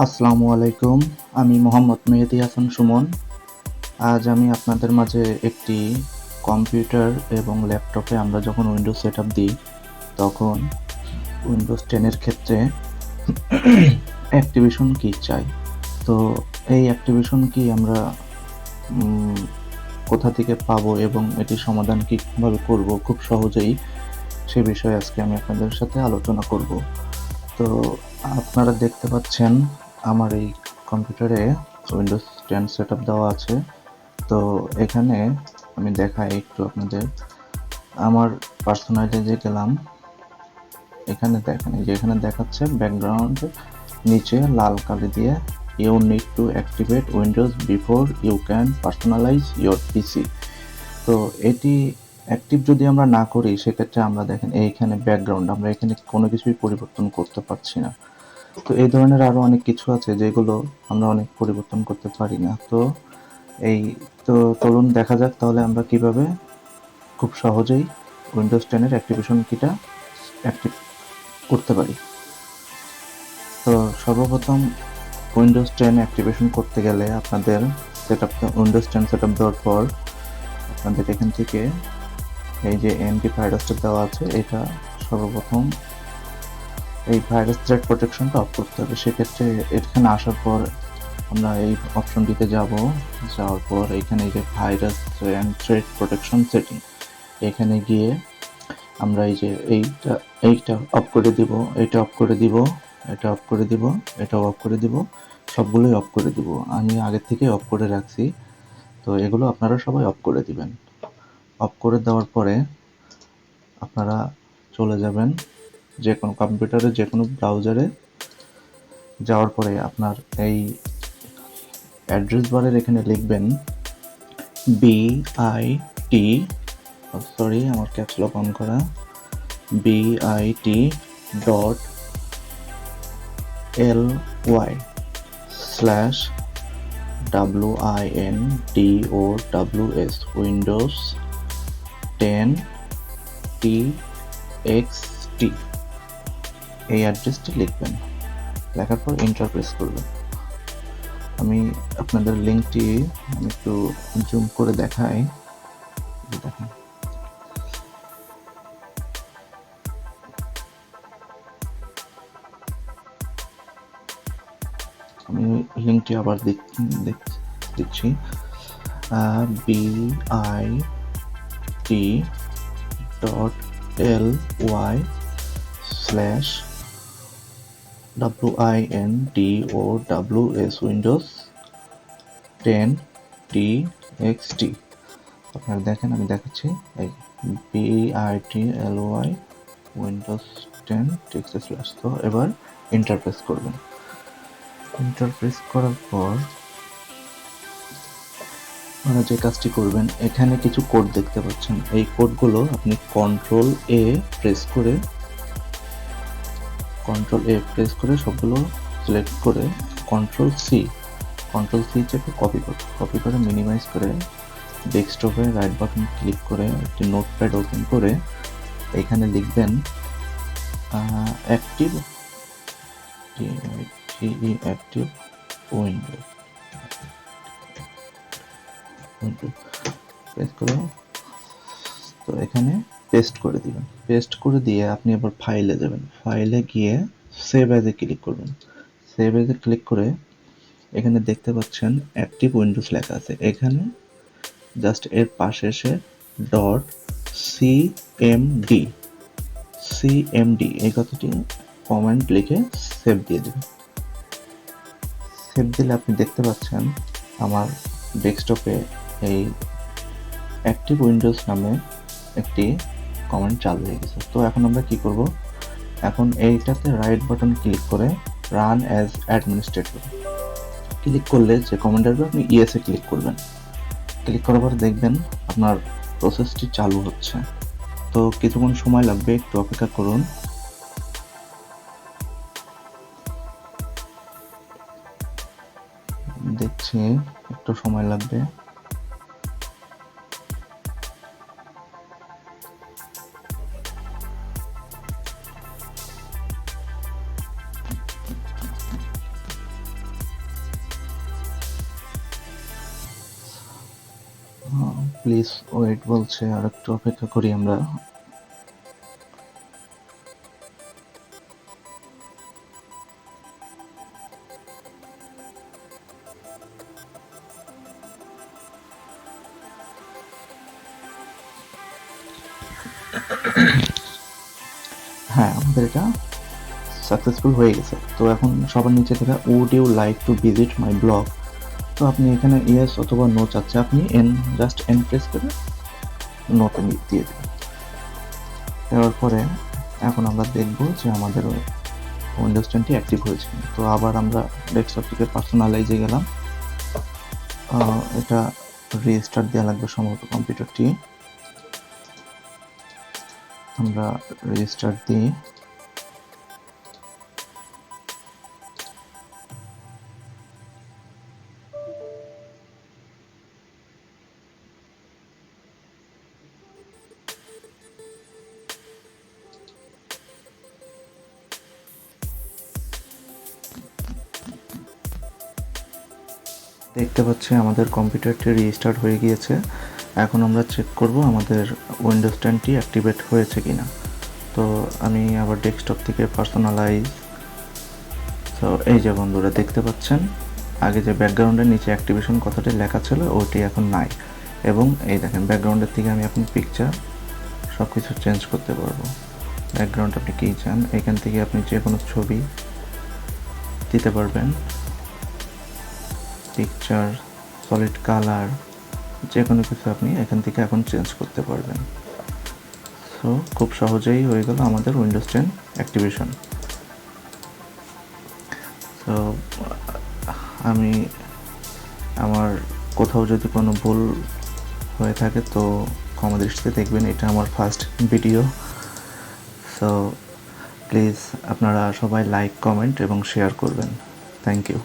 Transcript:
আসসালামু আলাইকুম। আমি মোহাম্মদ মেহেদী হাসান সুমন। আজ আমি আপনাদের মাঝে একটি কম্পিউটার এবং ল্যাপটপে আমরা যখন উইন্ডোজ সেটআপ দিই, তখন উইন্ডোজ 10 এর ক্ষেত্রে অ্যাক্টিভেশন কি চাই। তো এই অ্যাক্টিভেশন কি আমরা কোথা থেকে পাবো এবং এটির সমাধান কীভাবে করব খুব সহজেই, সে বিষয়ে আজকে আমি আপনাদের সাথে আলোচনা করব। তো আপনারা দেখতে পাচ্ছেন আমার এই কম্পিউটারে উইন্ডোজ 10 সেটআপ দেওয়া আছে। তো এখানে আমি দেখাই একটু আপনাদের। আমার পার্সোনালাইজে গেলাম, এখানে দেখেন, এই যে এখানে দেখাচ্ছে ব্যাকগ্রাউন্ড নিচে লাল কালি দিয়ে you need to activate Windows before you can personalize your PC. তো এটি অ্যাক্টিভ যদি আমরা না করি, সেক্ষেত্রে আমরা দেখেন এইখানে ব্যাকগ্রাউন্ড, আমরা এখানে কোনো কিছুই পরিবর্তন করতে পারছি না। তো এই ধরনের আরও অনেক কিছু আছে যেগুলো আমরা অনেক পরিবর্তন করতে পারি না। তো চলুন দেখা যাক তাহলে আমরা কিভাবে খুব সহজেই উইন্ডোজ 10 এর অ্যাক্টিভেশন কিটা অ্যাক্টিভ করতে পারি। তো সর্বপ্রথম উইন্ডোজ 10 অ্যাক্টিভেশন করতে গেলে আপনাদের উইন্ডোজ 10 সেটআপ দেওয়ার পর আপনাদের এখান থেকে এই যে এমডি ভাইরাসটা দেওয়া আছে, এটা সর্বপ্রথম এই ভাইরাস থ্রেড প্রোটেকশনটা অফ করতে হবে। সেক্ষেত্রে এখানে আসার পর আমরা এই অপশনটিতে যাওয়ার পর এখানে এই যে virus and thread protection setting, এখানে গিয়ে আমরা এই যে এইটা অফ করে দিব, এটা অফ করে দিব, এটা অফ করে দিব, এটাও অফ করে দিব, সবগুলোই অফ করে দিব। আমি আগে থেকে অফ করে রাখছি, তো এগুলো আপনারা সবাই অফ করে দিবেন। অফ করে দেওয়ার পরে আপনারা চলে যাবেন যে কোনো কম্পিউটারে, যে কোনো ব্রাউজারে যাওয়ার পরে আপনার এই অ্যাড্রেস বারের এখানে লিখবেন বিআইটি, সরি আমার ক্যাপস লক অন করা, bit.ly/windows উইন্ডোজ 10 txt, এই অ্যাড্রেসটি লিখবেন। লেখার পর এন্টার প্রেস করবেন। আমি আপনাদের লিঙ্কটি আমি একটু জুম করে দেখাই, দেখেন। আমি লিঙ্কটি আবার দিচ্ছি, bit.ly/windows উইন্ডোজ 10 txt। আপনারা দেখেন, আমি দেখাচ্ছি, এই bitly উইন্ডোজ 10 txt/। তো এবার এন্টার প্রেস করবেন। এন্টার প্রেস করার পর আপনারা যে কাজটি করবেন, এখানে কিছু কোড দেখতে পাচ্ছেন, এই কোডগুলো আপনি কন্ট্রোল এ প্রেস করে সবগুলো সিলেক্ট করে কন্ট্রোল সি চেপে কপি করে মিনিমাইজ করে ডেস্কটপে রাইট বাটন ক্লিক করে একটি নোটপ্যাড ওপেন করে এখানে লিখবেন অ্যাক্টিভ উইন্ডোজ প্রেস করে, তো এখানে পেস্ট করে দিবেন। পেস্ট করে দিয়ে আপনি আবার ফাইলে যাবেন, ফাইলে গিয়ে সেভ অ্যাজে ক্লিক করবেন। সেভ অ্যাজে ক্লিক করে এখানে দেখতে পাচ্ছেন অ্যাক্টিভ উইন্ডোজ লেখা আছে, এখানে জাস্ট এর পাশে এসে সিএমডি এই কথাটি কমেন্ট লিখে সেভ দিয়ে দেবেন। সেভ দিলে আপনি দেখতে পাচ্ছেন আমার ডেস্কটপে এই অ্যাক্টিভ উইন্ডোজ নামে একটি কমেন্ট চালু হয়ে গেছে। তো এখন আমরা কি করব, এখন এইটাতে রাইট বাটন ক্লিক করে রান অ্যাজ অ্যাডমিনিস্ট্রেটর ক্লিক করলে যে কমেন্ট আসবে, আপনি ইয়েসে ক্লিক করবেন। ক্লিক করার পর দেখবেন আপনার প্রসেসটি চালু হচ্ছে। তো কিছুক্ষণ সময় লাগবে, একটু অপেক্ষা করুন। দেখছি একটু সময় লাগবে। প্লিজ ওয়েট বলছে, আর একটু অপেক্ষা করি আমরা। হ্যাঁ, আমাদের এটা সাকসেসফুল হয়ে গেছে। তো এখন সবার নিচে থেকে would you like to visit my blog, তো আপনি এখানে ইয়েস অথবা নো চাচ্ছে, আপনি জাস্ট এন প্রেস করে নোতে দিয়ে দেবেন। দেওয়ার পরে এখন আমরা দেখব যে আমাদের উইন্ডোজ 10টি অ্যাক্টিভ হয়েছে। তো আবার আমরা ডেস্কটপ থেকে পার্সোনালাইজে গেলাম। এটা রিস্টার্ট দেওয়া লাগবে সম্ভবত কম্পিউটারটি। আমরা রেজিস্টার দিই। দেখতে পাচ্ছি আমাদের কম্পিউটারটি রিস্টার্ট হয়ে গিয়েছে। এখন আমরা চেক করব আমাদের উইন্ডোজ 10টি অ্যাক্টিভেট হয়েছে কিনা। তো আমি আবার ডেস্কটপ থেকে পার্সোনালাইজ, তো এই যে বন্ধুরা দেখতে পাচ্ছেন আগে যে ব্যাকগ্রাউন্ডের নিচে অ্যাক্টিভেশন কথাটি লেখা ছিল ওটি এখন নাই। এবং এই দেখেন ব্যাকগ্রাউন্ডের থেকে আমি এখন পিকচার সব কিছু চেঞ্জ করতে পারবো। ব্যাকগ্রাউন্ড আপনি কী চান, এখান থেকে আপনি যে কোনো ছবি দিতে পারবেন, পিকচার, সলিড কালার, যে কোনো কিছু আপনি এখান থেকে এখন চেঞ্জ করতে পারবেন। সো খুব সহজেই হয়ে গেল আমাদের উইন্ডোজ 10 অ্যাক্টিভেশন। তো আমি আমার কোথাও যদি কোনো ভুল হয়ে থাকে তো ক্ষমা দৃষ্টিতে দেখবেন, এটা আমার ফার্স্ট ভিডিও। সো প্লিজ আপনারা সবাই লাইক, কমেন্ট এবং শেয়ার করবেন। Thank you.